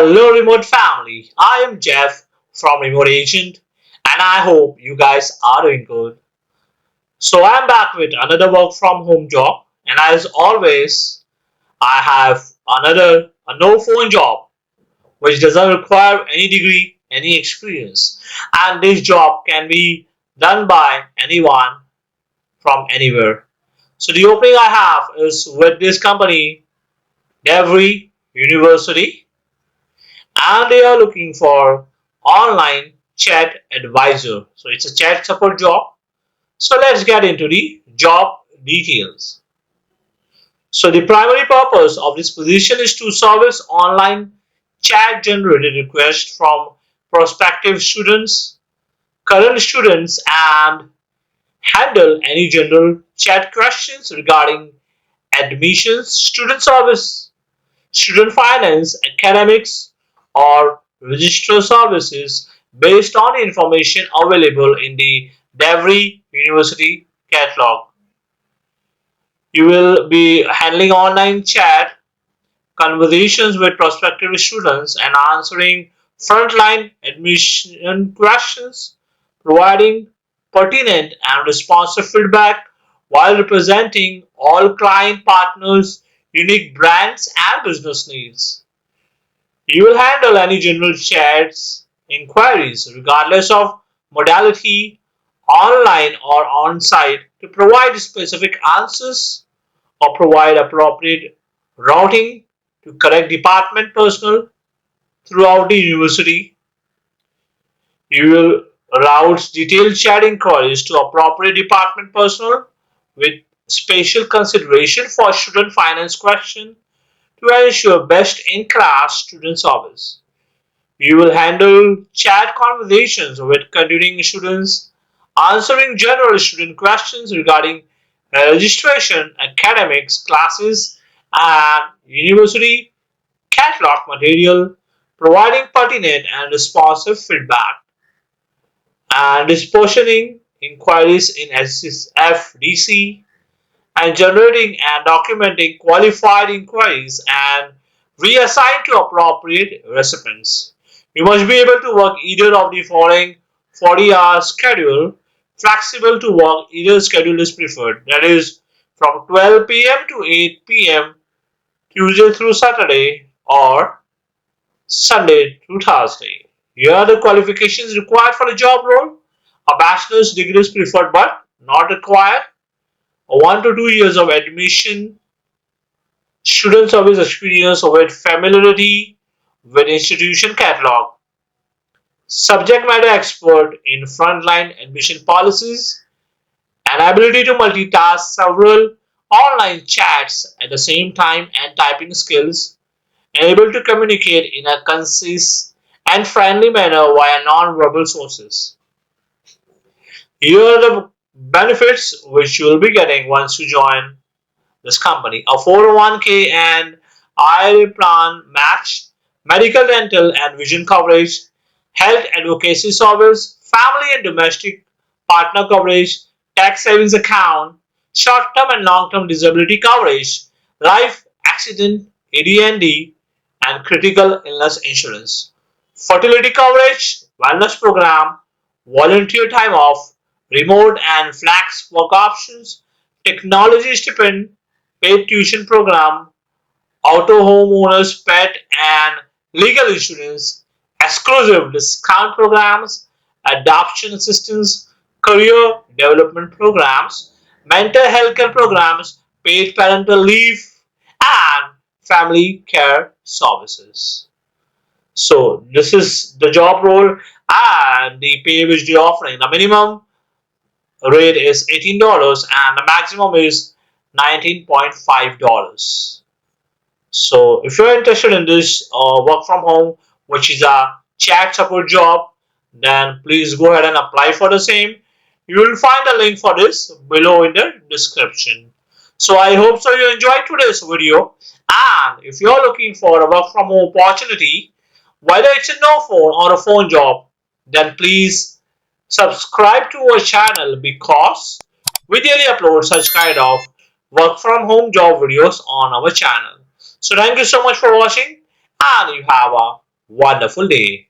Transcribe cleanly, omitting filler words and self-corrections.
Hello, remote family. I am Jeff from Remote Agent, and I hope you guys are doing good. So, I'm back with another work from home job, and as always, I have another a no phone job which doesn't require any degree, any experience, and this job can be done by anyone from anywhere. So, the opening I have is with this company, Every University, and they are looking for online chat advisor. So it's a chat support job. So let's get into the job details. So the primary purpose of this position is to service online chat generated requests from prospective students, current students, and handle any general chat questions regarding admissions, student service, student finance, academics, or registrar services based on information available in the Devry University catalog. You will be handling online chat, conversations with prospective students, and answering frontline admission questions, providing pertinent and responsive feedback while representing all client partners' unique brands and business needs. You will handle any general chats, inquiries, regardless of modality, online or on site, to provide specific answers or provide appropriate routing to correct department personnel throughout the university. You will route detailed chat inquiries to appropriate department personnel with special consideration for student finance questions to ensure best in class student service. You will handle chat conversations with continuing students, answering general student questions regarding registration, academics, classes, and university catalog material, providing pertinent and responsive feedback, and dispositioning inquiries in SFDC, and generating and documenting qualified inquiries and reassign to appropriate recipients. You must be able to work either of the following 40-hour schedule. Flexible to work either schedule is preferred. That is from 12 p.m. to 8 p.m. Tuesday through Saturday or Sunday through Thursday. Here are the qualifications required for the job role. A bachelor's degree is preferred but not required. 1 to 2 years of admission, student service experience with familiarity with institution catalog, subject matter expert in frontline admission policies, an ability to multitask several online chats at the same time and typing skills, and able to communicate in a concise and friendly manner via non-verbal sources. Here are the benefits which you will be getting once you join this company: a 401k and IRA plan match, medical, dental, and vision coverage, health advocacy service, family and domestic partner coverage, tax savings account, short term and long term disability coverage, life, accident, AD&D, and critical illness insurance, fertility coverage, wellness program, volunteer time off, remote and flex work options, technology stipend, paid tuition program, auto homeowners pet and legal insurance, exclusive discount programs, adoption assistance, career development programs, mental health care programs, paid parental leave, and family care services. So this is the job role and the pay which they are offering. The minimum rate is $18 and the maximum is $19.5. So if you're interested in this work from home, which is a chat support job, then please go ahead and apply for the same. You will find the link for this below in the description. So I hope so you enjoyed today's video, and if you're looking for a work from home opportunity, whether it's a no phone or a phone job, then please subscribe to our channel because we daily upload such kind of work from home job videos on our channel. So thank you so much for watching and you have a wonderful day.